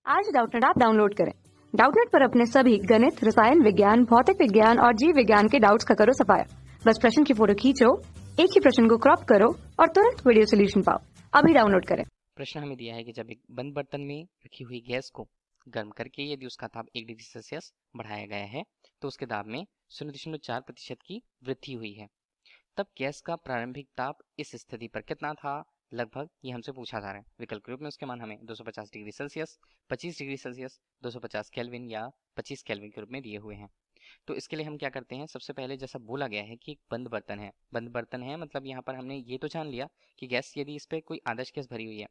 आज Doubtnut app download करें। Doubtnut पर अपने सभी गणित, रसायन विज्ञान, भौतिक विज्ञान और जीव विज्ञान के डाउट्स का करो सफाया। बस प्रश्न की फोटो खींचो, एक ही प्रश्न को क्रॉप करो और तुरंत वीडियो सोल्यूशन पाओ। अभी डाउनलोड करें। प्रश्न हमें दिया है कि जब एक बंद बर्तन में रखी हुई गैस को गर्म करके यदि उसका ताप 1 डिग्री सेल्सियस बढ़ाया गया है तो उसके दाब में 0.4% की वृद्धि हुई है। तब गैस का प्रारंभिक ताप इस स्थिति पर कितना था लगभग, ये हमसे पूछा जा रहा है। विकल्प के रूप में उसके मान हमें 250 degree Celsius, 25 degree Celsius, 250 kelvin या 25 केल्विन के रूप में दिए हुए हैं। तो इसके लिए हम क्या करते हैं, सबसे पहले जैसा बोला गया है कि एक बंद बर्तन है। बंद बर्तन है मतलब यहाँ पर हमने ये तो जान लिया कि गैस यदि इस पर कोई आदर्श गैस भरी हुई है,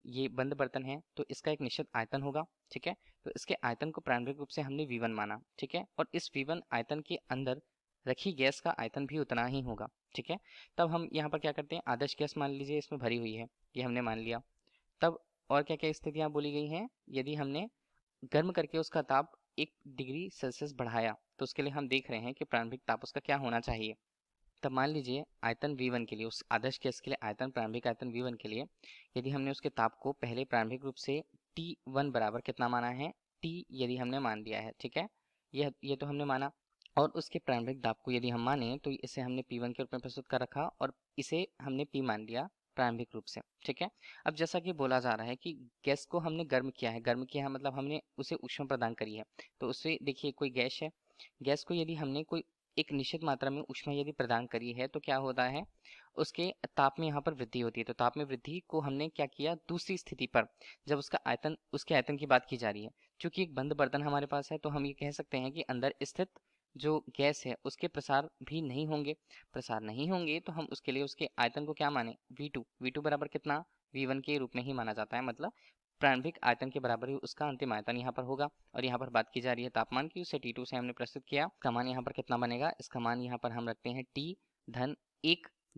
ये बंद बर्तन है तो इसका एक निश्चित आयतन होगा। ठीक है, तो इसके आयतन को प्रारंभिक रूप से हमने V1 माना। ठीक है, और इस V1 आयतन के अंदर रखी गैस का आयतन भी उतना ही होगा। ठीक है, तब हम यहाँ पर क्या करते हैं, आदर्श गैस मान लीजिए इसमें भरी हुई है, ये हमने मान लिया। तब और क्या क्या स्थितियाँ बोली गई हैं, यदि हमने गर्म करके उसका ताप 1 डिग्री सेल्सियस बढ़ाया तो उसके लिए हम देख रहे हैं कि प्रारंभिक ताप उसका क्या होना चाहिए। तब मान लीजिए आयतन V1 के लिए, उस आदर्श गैस के लिए आयतन, प्रारंभिक आयतन V1 के लिए यदि हमने उसके ताप को पहले प्रारंभिक रूप से T1 बराबर कितना माना है, T यदि हमने मान लिया है। ठीक है, ये तो हमने माना, और उसके प्रारंभिक दाब को यदि हम माने तो इसे हमने P1 के रूप में प्रस्तुत कर रखा और इसे हमने P मान लिया प्रारंभिक रूप से। ठीक है, अब जैसा कि बोला जा रहा है कि गैस को हमने गर्म किया है, गर्म किया है मतलब हमने उसे ऊष्मा प्रदान करी है। तो उससे देखिए कोई गैस है, गैस को यदि हमने कोई एक निश्चित मात्रा में ऊष्मा यदि प्रदान करी है तो क्या होता है, उसके ताप में यहाँ पर वृद्धि होती है। तो ताप में वृद्धि को हमने क्या किया, दूसरी स्थिति पर जब उसका आयतन, उसके आयतन की बात की जा रही है, क्योंकि एक बंद बर्तन हमारे पास है तो हम ये कह सकते हैं कि अंदर स्थित जो गैस है उसके प्रसार भी नहीं होंगे। प्रसार नहीं होंगे तो हम उसके लिए उसके आयतन को क्या माने, V2 बराबर कितना, V1 के रूप में ही माना जाता है। मतलब प्रारंभिक आयतन के बराबर ही उसका अंतिम आयतन यहाँ पर होगा। और यहाँ पर बात की जा रही है तापमान की, उसे T2 से हमने प्रस्तुत किया। इसका मान यहाँ पर कितना बनेगा, इसका मान यहाँ पर हम रखते हैं T-1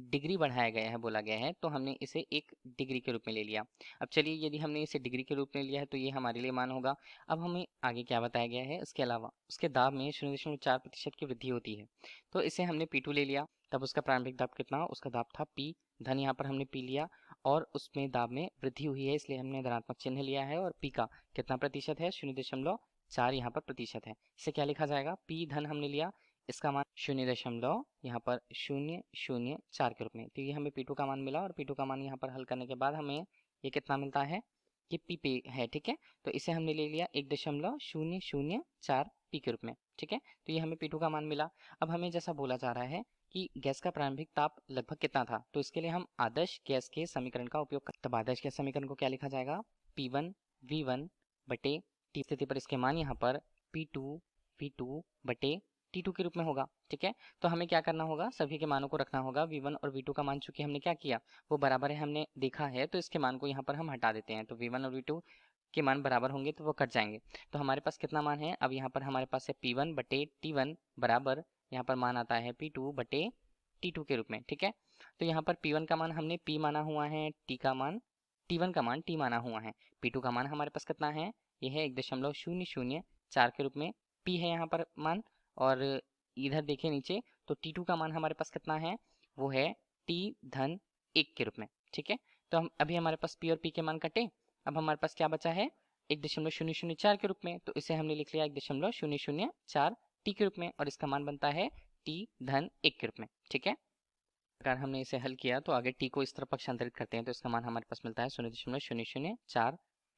डिग्री बढ़ाया गया है, बोला गया है तो हमने इसे 1 डिग्री के रूप में ले लिया। अब चलिए यदि हमने इसे डिग्री के रूप में लिया है तो ये हमारे लिए मान होगा। अब हमें आगे क्या बताया गया है, इसके अलावा उसके दाब में 0.4% की वृद्धि होती है तो इसे हमने P2 ले लिया। तब उसका प्रारंभिक दाब कितना, उसका दाब था P धन, यहाँ पर हमने P लिया और उसमें दाब में वृद्धि हुई है इसलिए हमने धनात्मक चिन्ह लिया है। और P का कितना प्रतिशत है, 0.4 यहाँ पर प्रतिशत है। इसे क्या लिखा जाएगा, P धन हमने लिया, इसका मान 0 यहाँ पर 0.004 के रूप में। तो ये हमें P2 का मान मिला और P2 का मान यहाँ पर हल करने के बाद हमें ये कितना मिलता है, ये P पे है। ठीक है, तो इसे हमने ले लिया 1.004 P के रूप में। ठीक है, तो ये हमें P2 का मान मिला। अब हमें जैसा बोला जा रहा है कि गैस का प्रारंभिक ताप लगभग कितना था, तो इसके लिए हम आदर्श गैस के समीकरण का उपयोग करते हैं। तब आदर्श गैस समीकरण को क्या लिखा जाएगा, P1 V1 बटे T स्थिति पर इसके मान यहाँ पर P2 V2 बटे T2 के रूप में होगा। ठीक है, तो हमें क्या करना होगा, सभी के मानों को रखना होगा। V1 और V2 का मान चूंकि हमने क्या किया, वो बराबर है, हमने देखा है, तो इसके मान को यहाँ पर हम हटा देते हैं। तो V1 और V2 के मान बराबर होंगे तो वो कट जाएंगे। तो हमारे पास कितना मान है, अब यहाँ पर हमारे पास है P1 बटे T1 बराबर, यहाँ पर मान आता है P2 बटे T2 के रूप में। ठीक है, तो यहाँ पर P1 का मान हमने P माना हुआ है, T1 का मान T माना हुआ है। P2 का मान हमारे पास कितना है, ये है 1.004 के रूप में P है यहाँ पर मान। और इधर देखिए नीचे, तो T2 का मान हमारे पास कितना है, वो है T-1 के रूप में। ठीक है, तो हम अभी हमारे पास P और P के मान कटे, अब हमारे पास क्या बचा है 1.004 के रूप में, तो इसे हमने लिख लिया 1.004 T के रूप में और इसका मान बनता है T-1 के रूप में। ठीक है, अगर हमने इसे हल किया तो आगे T को इस तरफ पक्षांतरित करते हैं तो इसका मान हमारे पास मिलता है 0.004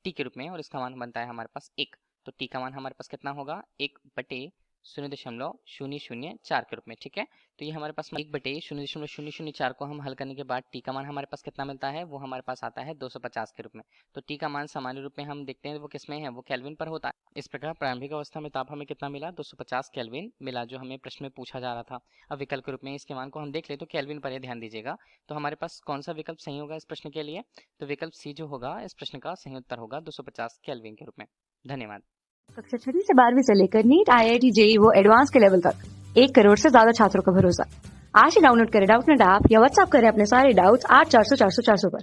T के रूप में और इसका मान बनता है हमारे पास 1। तो T का मान हमारे पास कितना होगा, 1 बटे 0.004 के रूप में। ठीक है, तो ये हमारे पास 1 बटे 0.004 को हम हल करने के बाद T का मान हमारे पास कितना मिलता है, वो हमारे पास आता है 250 के रूप में। तो T का मान सामान्य रूप में हम देखते हैं वो किसमें है, वो केल्विन पर होता है। इस प्रकार प्रारंभिक अवस्था में ताप हमें कितना मिला, 250 केल्विन मिला, जो हमें प्रश्न में पूछा जा रहा था। अब विकल्प के रूप में इसके मान को हम देख ले तो केल्विन पर ध्यान दीजिएगा। तो हमारे पास कौन सा विकल्प सही होगा इस प्रश्न के लिए, तो विकल्प सी जो होगा इस प्रश्न का सही उत्तर होगा 250 केल्विन के रूप में। धन्यवाद। कक्षा 6 से 12वीं से लेकर नीट, IIT, JEE वो एडवांस के लेवल तक 1 करोड़ से ज्यादा छात्रों का भरोसा। आज ही डाउनलोड करें डाउटनेट ऐप या व्हाट्सएप करें अपने सारे डाउट्स 8400 400 400 पर।